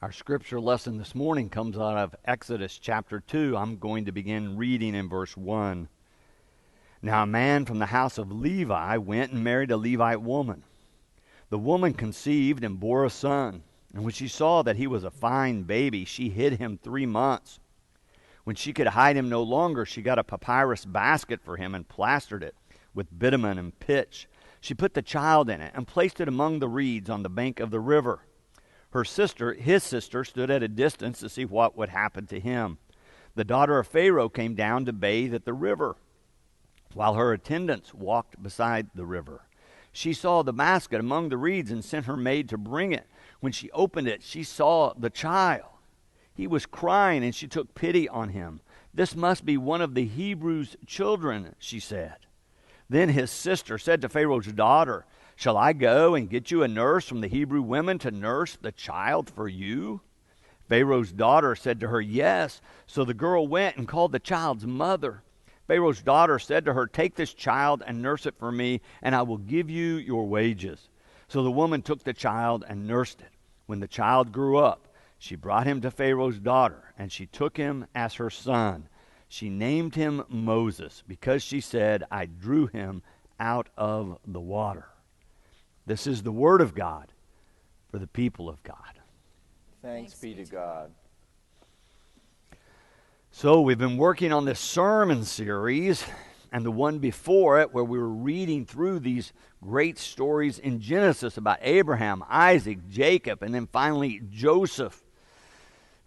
Our scripture lesson this morning comes out of Exodus chapter 2. I'm going to begin reading in verse 1. Now a man from the house of Levi went and married a Levite woman. The woman conceived and bore a son. And when she saw that he was a fine baby, she hid him 3 months. When she could hide him no longer, she got a papyrus basket for him and plastered it with bitumen and pitch. She put the child in it and placed it among the reeds on the bank of the river. His sister, stood at a distance to see what would happen to him. The daughter of Pharaoh came down to bathe at the river, while her attendants walked beside the river. She saw the basket among the reeds and sent her maid to bring it. When she opened it, she saw the child. He was crying, and she took pity on him. "This must be one of the Hebrews' children," she said. Then his sister said to Pharaoh's daughter, "Shall I go and get you a nurse from the Hebrew women to nurse the child for you?" Pharaoh's daughter said to her, "Yes." So the girl went and called the child's mother. Pharaoh's daughter said to her, "Take this child and nurse it for me, and I will give you your wages." So the woman took the child and nursed it. When the child grew up, she brought him to Pharaoh's daughter, and she took him as her son. She named him Moses, because she said, "I drew him out of the water." This is the word of God for the people of God. Thanks be to God. So we've been working on this sermon series, and the one before it, where we were reading through these great stories in Genesis about Abraham, Isaac, Jacob, and then finally Joseph.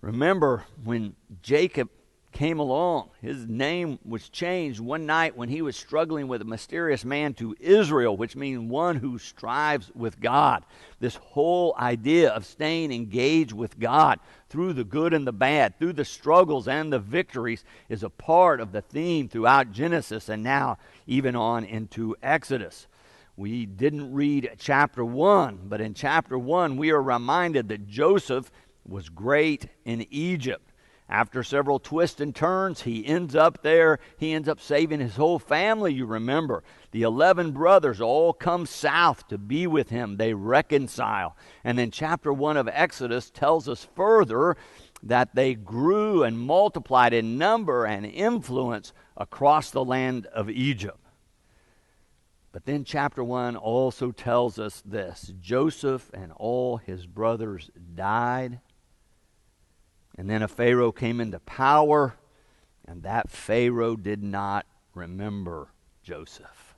Remember, when Jacob came along, his name was changed one night when he was struggling with a mysterious man to Israel, which means one who strives with God. This whole idea of staying engaged with God through the good and the bad, through the struggles and the victories, is a part of the theme throughout Genesis and now even on into Exodus. We didn't read chapter 1, but in chapter 1 we are reminded that Joseph was great in Egypt. After several twists and turns, he ends up there. He ends up saving his whole family, you remember. The 11 brothers all come south to be with him. They reconcile. And then chapter 1 of Exodus tells us further that they grew and multiplied in number and influence across the land of Egypt. But then chapter 1 also tells us this: Joseph and all his brothers died. And then a Pharaoh came into power, and that Pharaoh did not remember Joseph.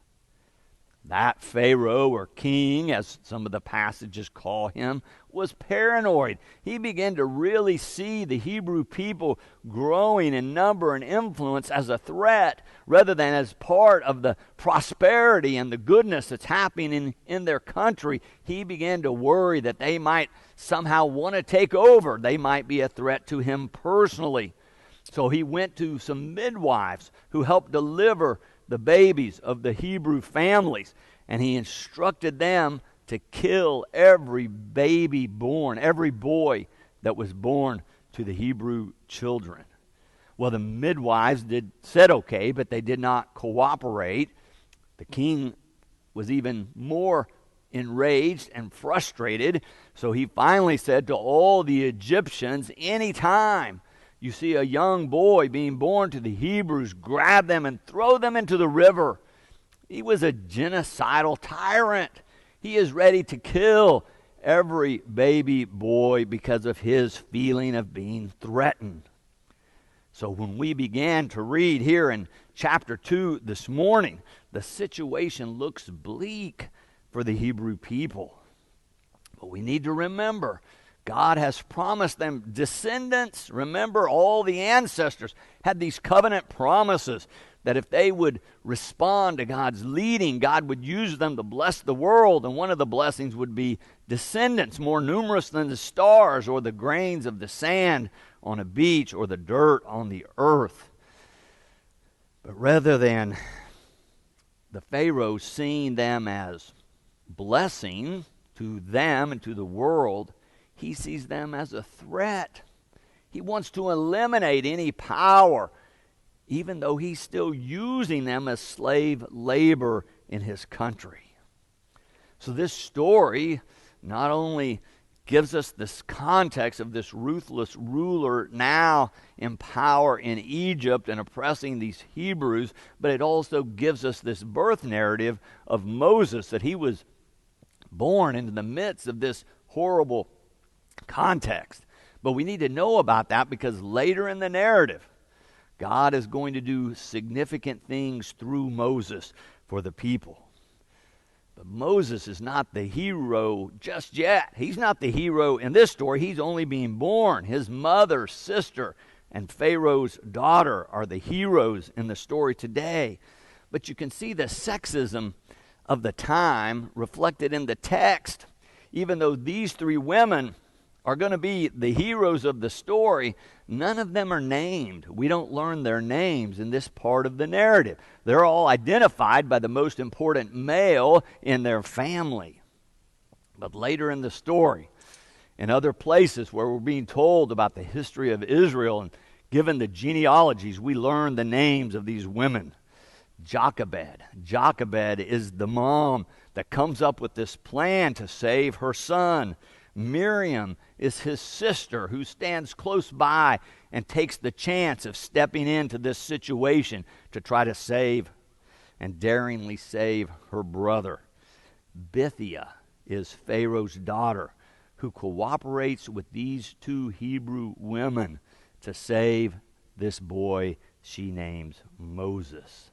That Pharaoh, or king, as some of the passages call him, was paranoid. He began to really see the Hebrew people growing in number and influence as a threat, rather than as part of the prosperity and the goodness that's happening in their country. He began to worry that they might somehow want to take over. They might be a threat to him personally. So he went to some midwives who helped deliver the babies of the Hebrew families, and he instructed them to kill every baby born, every boy that was born to the Hebrew children. Well, the midwives said okay, but they did not cooperate. The king was even more enraged and frustrated, so he finally said to all the Egyptians, "Anytime you see a young boy being born to the Hebrews, grab them and throw them into the river." He was a genocidal tyrant. He is ready to kill every baby boy because of his feeling of being threatened. So when we began to read here in chapter 2 this morning, the situation looks bleak for the Hebrew people. But we need to remember, God has promised them descendants. Remember, all the ancestors had these covenant promises that if they would respond to God's leading, God would use them to bless the world. And one of the blessings would be descendants more numerous than the stars or the grains of the sand on a beach or the dirt on the earth. But rather than the Pharaoh seeing them as blessing to them and to the world, he sees them as a threat. He wants to eliminate any power, even though he's still using them as slave labor in his country. So this story not only gives us this context of this ruthless ruler now in power in Egypt and oppressing these Hebrews, but it also gives us this birth narrative of Moses, that he was born into the midst of this horrible context. But we need to know about that because later in the narrative, God is going to do significant things through Moses for the people. But Moses is not the hero just yet. He's not the hero in this story. He's only being born. His mother, sister, and Pharaoh's daughter are the heroes in the story today. But you can see the sexism of the time reflected in the text. Even though these three women are going to be the heroes of the story, none of them are named. We don't learn their names in this part of the narrative. They're all identified by the most important male in their family. But later in the story, in other places where we're being told about the history of Israel and given the genealogies, we learn the names of these women. Jochebed. Jochebed is the mom that comes up with this plan to save her son. Miriam is his sister who stands close by and takes the chance of stepping into this situation to try to save and daringly save her brother. Bithiah is Pharaoh's daughter who cooperates with these two Hebrew women to save this boy she names Moses.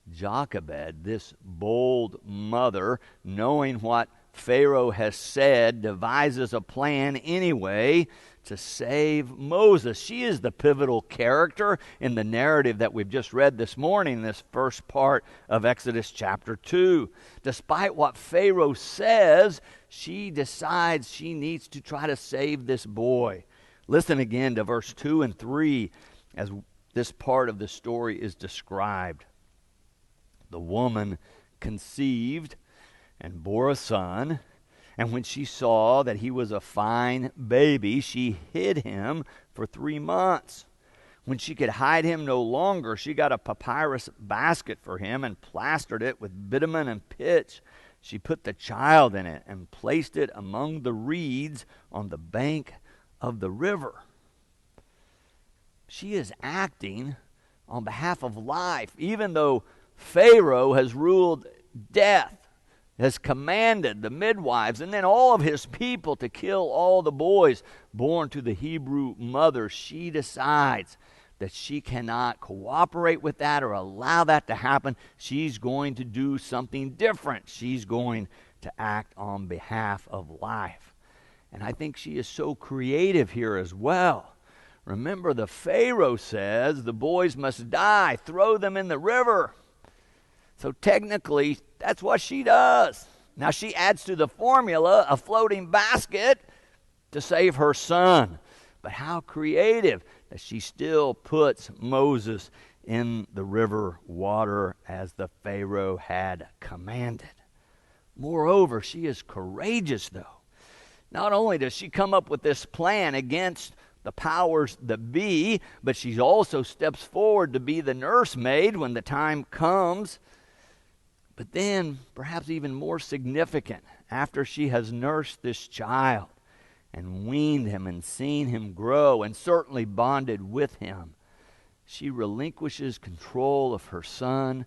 Jochebed, this bold mother, knowing what Pharaoh has said, devises a plan anyway to save Moses. She is the pivotal character in the narrative that we've just read this morning, this first part of Exodus chapter 2. Despite what Pharaoh says, she decides she needs to try to save this boy. Listen again to verse 2 and 3 as this part of the story is described. The woman conceived and bore a son, and when she saw that he was a fine baby, she hid him for 3 months. When she could hide him no longer, she got a papyrus basket for him and plastered it with bitumen and pitch. She put the child in it and placed it among the reeds on the bank of the river. She is acting on behalf of life, even though Pharaoh has ruled death, has commanded the midwives and then all of his people to kill all the boys born to the Hebrew mother. She decides that she cannot cooperate with that or allow that to happen. She's going to do something different. She's going to act on behalf of life. And I think she is so creative here as well. Remember, the Pharaoh says the boys must die. Throw them in the river. So technically, that's what she does. Now she adds to the formula a floating basket to save her son. But how creative that she still puts Moses in the river water as the Pharaoh had commanded. Moreover, she is courageous, though. Not only does she come up with this plan against the powers that be, but she also steps forward to be the nursemaid when the time comes. But then, perhaps even more significant, after she has nursed this child and weaned him and seen him grow and certainly bonded with him, she relinquishes control of her son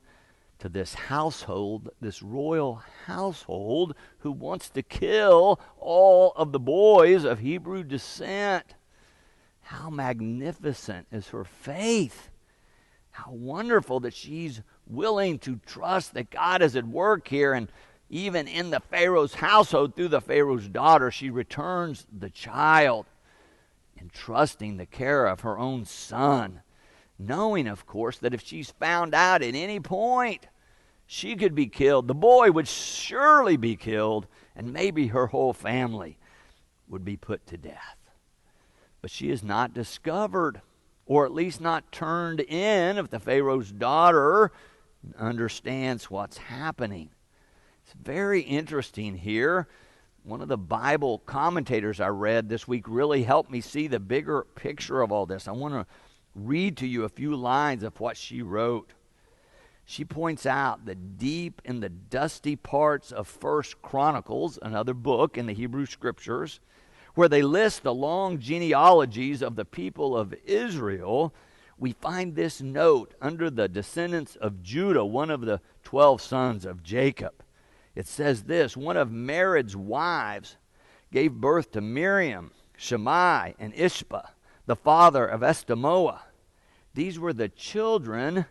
to this household, this royal household, who wants to kill all of the boys of Hebrew descent. How magnificent is her faith! How wonderful that she's willing to trust that God is at work here, and even in the Pharaoh's household, through the Pharaoh's daughter, she returns the child, entrusting the care of her own son, knowing, of course, that if she's found out at any point, she could be killed. The boy would surely be killed, and maybe her whole family would be put to death. But she is not discovered, or at least not turned in, if the Pharaoh's daughter understands what's happening. It's very interesting here. One of the Bible commentators I read this week really helped me see the bigger picture of all this. I want to read to you a few lines of what she wrote. She points out that deep in the dusty parts of First Chronicles, another book in the Hebrew Scriptures, where they list the long genealogies of the people of Israel, we find this note under the descendants of Judah, one of the 12 sons of Jacob. It says this: one of Mered's wives gave birth to Miriam, Shammai, and Ishbah, the father of Estemoa. These were the children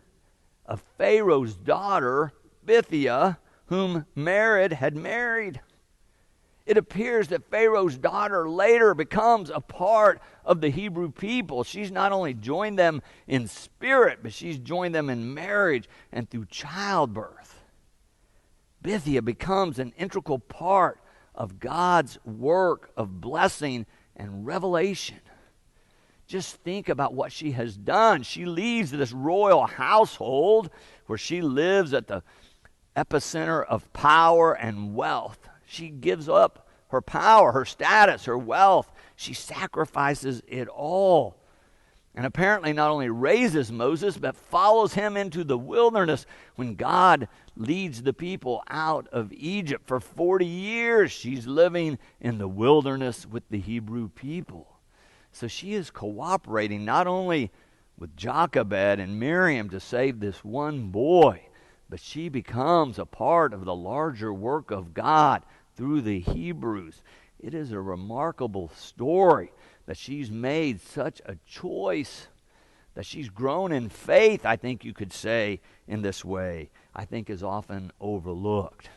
of Pharaoh's daughter, Bithiah, whom Mered had married. It appears that Pharaoh's daughter later becomes a part of the Hebrew people. She's not only joined them in spirit, but she's joined them in marriage and through childbirth. Bithiah becomes an integral part of God's work of blessing and revelation. Just think about what she has done. She leaves this royal household where she lives at the epicenter of power and wealth. She gives up her power, her status, her wealth. She sacrifices it all. And apparently not only raises Moses, but follows him into the wilderness when God leads the people out of Egypt. For 40 years, she's living in the wilderness with the Hebrew people. So she is cooperating not only with Jochebed and Miriam to save this one boy, but she becomes a part of the larger work of God through the Hebrews. It is a remarkable story that she's made such a choice, that she's grown in faith, I think you could say, in this way, I think is often overlooked.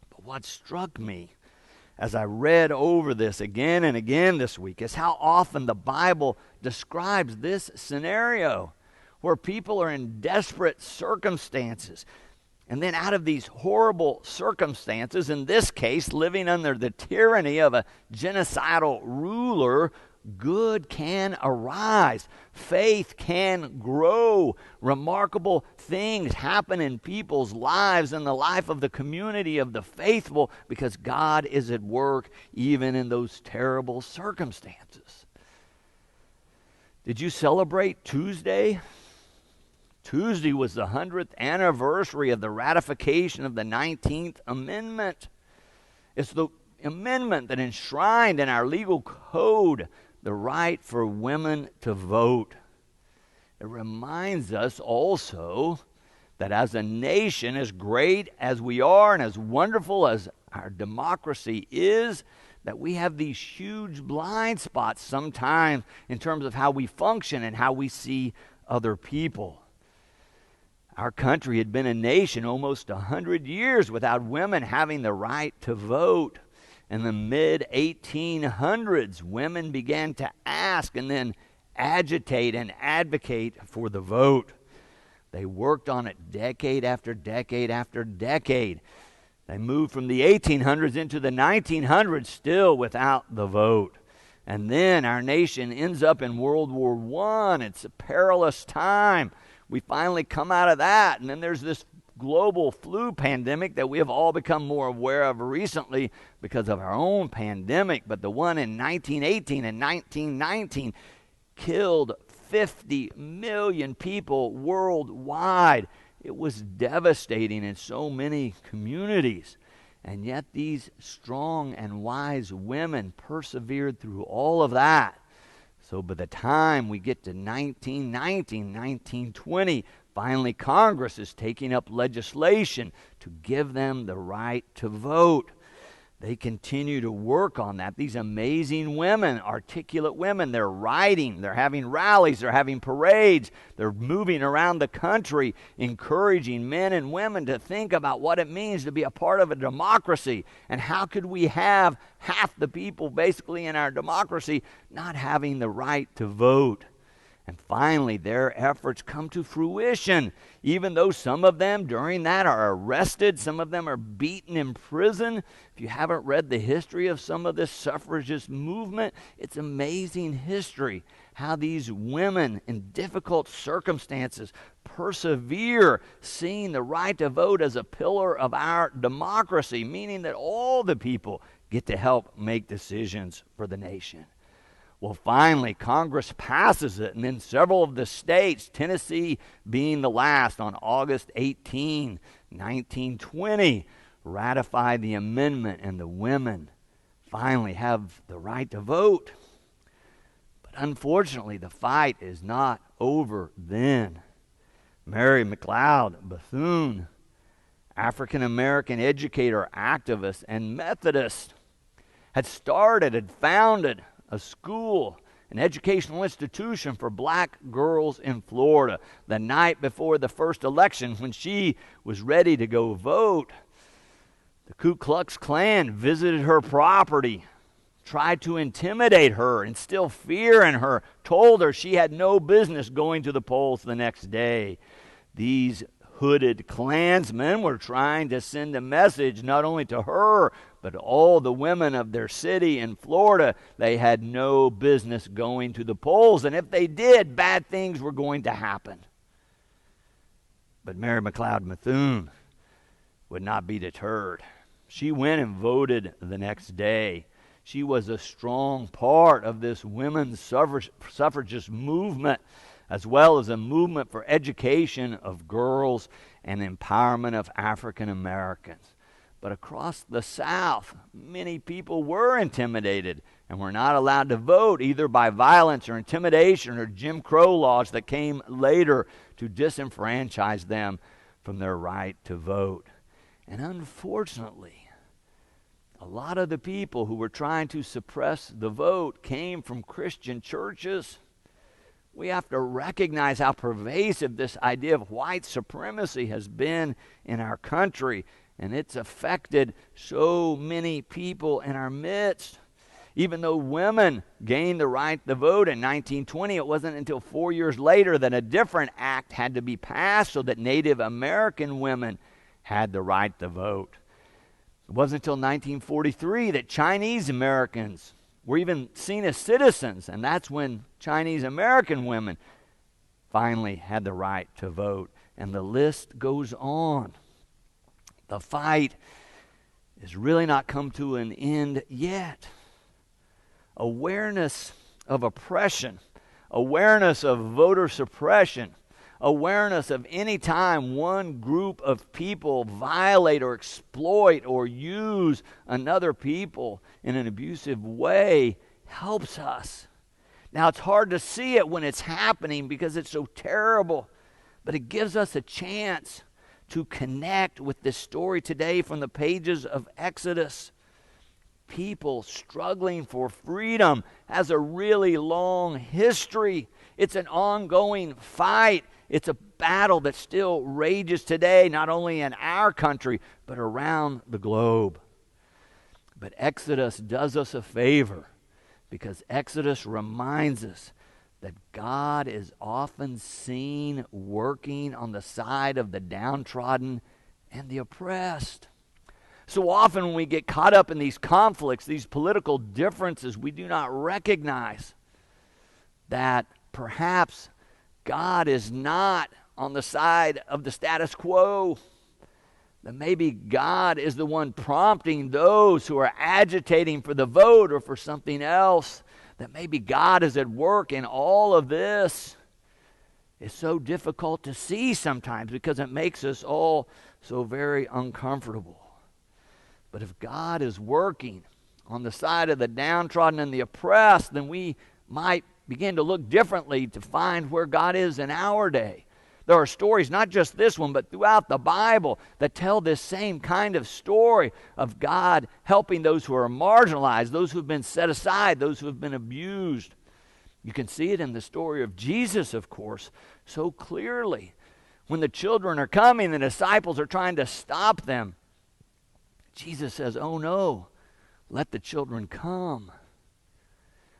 But what struck me as I read over this again and again this week is how often the Bible describes this scenario where people are in desperate circumstances. And then out of these horrible circumstances, in this case, living under the tyranny of a genocidal ruler, good can arise. Faith can grow. Remarkable things happen in people's lives and the life of the community of the faithful because God is at work even in those terrible circumstances. Did you celebrate Tuesday? Tuesday was the 100th anniversary of the ratification of the 19th Amendment. It's the amendment that enshrined in our legal code the right for women to vote. It reminds us also that as a nation, as great as we are and as wonderful as our democracy is, that we have these huge blind spots sometimes in terms of how we function and how we see other people. Our country had been a nation almost 100 years without women having the right to vote. In the mid-1800s, women began to ask and then agitate and advocate for the vote. They worked on it decade after decade after decade. They moved from the 1800s into the 1900s still without the vote. And then our nation ends up in World War I. It's a perilous time. We finally come out of that, and then there's this global flu pandemic that we have all become more aware of recently because of our own pandemic. But the one in 1918 and 1919 killed 50 million people worldwide. It was devastating in so many communities. And yet these strong and wise women persevered through all of that. So by the time we get to 1919, 1920, finally Congress is taking up legislation to give them the right to vote. They continue to work on that. These amazing women, articulate women, they're writing, they're having rallies, they're having parades, they're moving around the country, encouraging men and women to think about what it means to be a part of a democracy and how could we have half the people basically in our democracy not having the right to vote. And finally, their efforts come to fruition, even though some of them during that are arrested, some of them are beaten in prison. If you haven't read the history of some of this suffragist movement, it's amazing history, how these women in difficult circumstances persevere, seeing the right to vote as a pillar of our democracy, meaning that all the people get to help make decisions for the nation. Well, finally, Congress passes it, and then several of the states, Tennessee being the last, on August 18, 1920, ratify the amendment, and the women finally have the right to vote. But unfortunately, the fight is not over then. Mary McLeod Bethune, African-American educator, activist, and Methodist, had founded a school, an educational institution for black girls in Florida. The night before the first election, when she was ready to go vote, the Ku Klux Klan visited her property, tried to intimidate her, instill fear in her, told her she had no business going to the polls the next day. These hooded Klansmen were trying to send a message not only to her, but all the women of their city in Florida. They had no business going to the polls, and if they did, bad things were going to happen. But Mary McLeod Bethune would not be deterred. She went and voted the next day. She was a strong part of this women's suffragist movement, as well as a movement for education of girls and empowerment of African Americans. But across the South, many people were intimidated and were not allowed to vote, either by violence or intimidation or Jim Crow laws that came later to disenfranchise them from their right to vote. And unfortunately, a lot of the people who were trying to suppress the vote came from Christian churches. We have to recognize how pervasive this idea of white supremacy has been in our country, and it's affected so many people in our midst. Even though women gained the right to vote in 1920, it wasn't until 4 years later that a different act had to be passed so that Native American women had the right to vote. It wasn't until 1943 that Chinese Americans were even seen as citizens, and that's when Chinese American women finally had the right to vote. And the list goes on. The fight has really not come to an end yet. Awareness of oppression, awareness of voter suppression, awareness of any time one group of people violate or exploit or use another people in an abusive way helps us. Now, it's hard to see it when it's happening because it's so terrible, but it gives us a chance to connect with this story today from the pages of Exodus. People struggling for freedom has a really long history. It's an ongoing fight. It's a battle that still rages today, not only in our country, but around the globe. But Exodus does us a favor, because Exodus reminds us that God is often seen working on the side of the downtrodden and the oppressed. So often when we get caught up in these conflicts, these political differences, we do not recognize that perhaps God is not on the side of the status quo. That maybe God is the one prompting those who are agitating for the vote or for something else. That maybe God is at work in all of this. It's so difficult to see sometimes because it makes us all so very uncomfortable. But if God is working on the side of the downtrodden and the oppressed, then we might begin to look differently to find where God is in our day. There are stories, not just this one, but throughout the Bible, that tell this same kind of story of God helping those who are marginalized, those who have been set aside, those who have been abused. You can see it in the story of Jesus, of course, so clearly. When the children are coming, the disciples are trying to stop them. Jesus says, "Oh no, let the children come."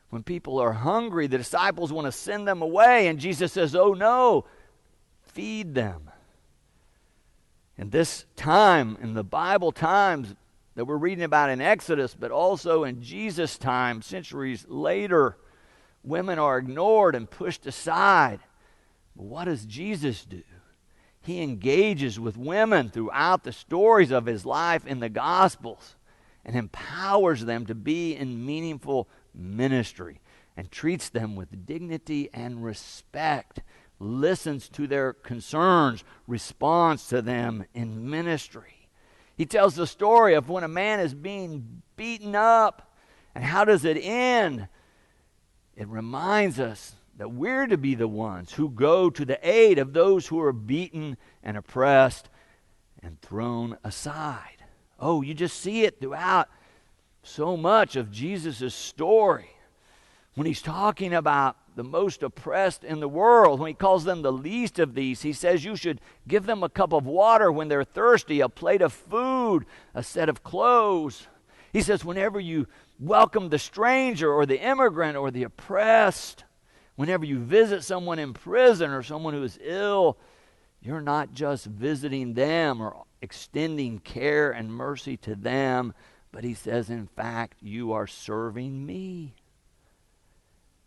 When people are hungry, the disciples want to send them away, and Jesus says, "Oh no, feed them." And this time, in the Bible times that we're reading about in Exodus, but also in Jesus' time, centuries later, women are ignored and pushed aside. But what does Jesus do? He engages with women throughout the stories of his life in the Gospels and empowers them to be in meaningful ministry. and treats them with dignity and respect, listens to their concerns, responds to them in ministry. He tells the story of when a man is being beaten up, and how does it end? It reminds us that we're to be the ones who go to the aid of those who are beaten and oppressed and thrown aside. Oh, you just see it throughout so much of Jesus' story. When he's talking about the most oppressed in the world, when he calls them the least of these, he says you should give them a cup of water when they're thirsty, a plate of food, a set of clothes. He says whenever you welcome the stranger or the immigrant or the oppressed, whenever you visit someone in prison or someone who is ill, you're not just visiting them or extending care and mercy to them, but he says, in fact, you are serving me.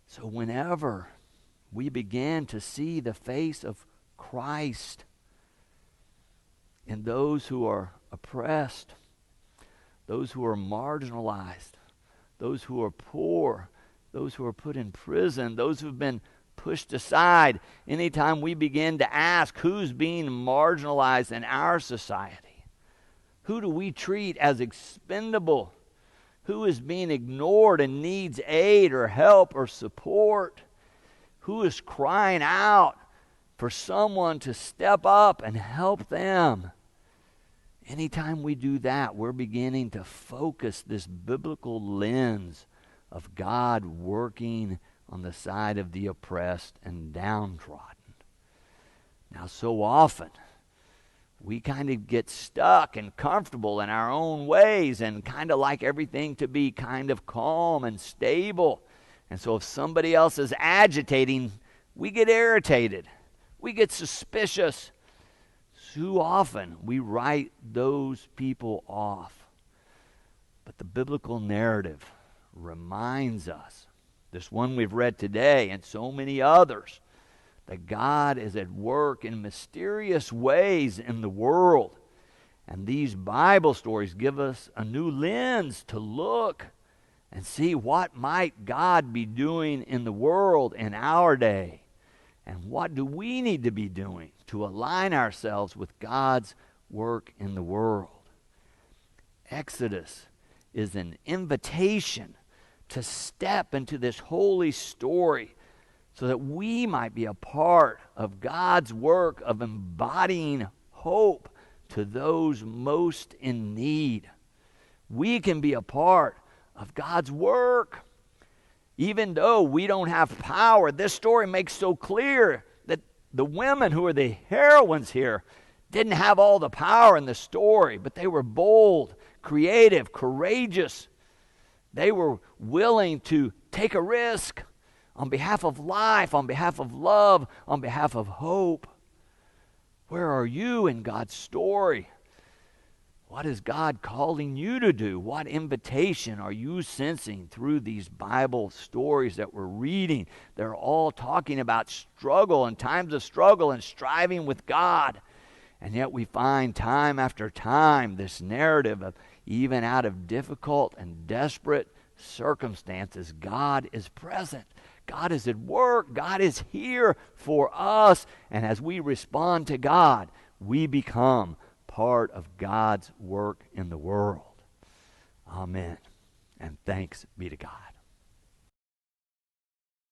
So whenever we begin to see the face of Christ in those who are oppressed, those who are marginalized, those who are poor, those who are put in prison, those who have been pushed aside, anytime we begin to ask who's being marginalized in our society, who do we treat as expendable, who is being ignored and needs aid or help or support, who is crying out for someone to step up and help them. Anytime we do that, we're beginning to focus this biblical lens of God working on the side of the oppressed and downtrodden. Now, so often, we kind of get stuck and comfortable in our own ways and kind of like everything to be kind of calm and stable. And so if somebody else is agitating, we get irritated. We get suspicious. Too often, we write those people off. But the biblical narrative reminds us, this one we've read today and so many others, that God is at work in mysterious ways in the world. And these Bible stories give us a new lens to look and see what might God be doing in the world in our day. And what do we need to be doing to align ourselves with God's work in the world? Exodus is an invitation to step into this holy story so that we might be a part of God's work of embodying hope to those most in need. We can be a part of God's work. Even though we don't have power, this story makes so clear that the women who are the heroines here didn't have all the power in the story, but they were bold, creative, courageous. They were willing to take a risk on behalf of life, on behalf of love, on behalf of hope. Where are you in God's story? What is God calling you to do? What invitation are you sensing through these Bible stories that we're reading? They're all talking about struggle and times of struggle and striving with God. And yet we find time after time this narrative of even out of difficult and desperate circumstances, God is present. God is at work. God is here for us. And as we respond to God, we become part of God's work in the world. Amen. And thanks be to God.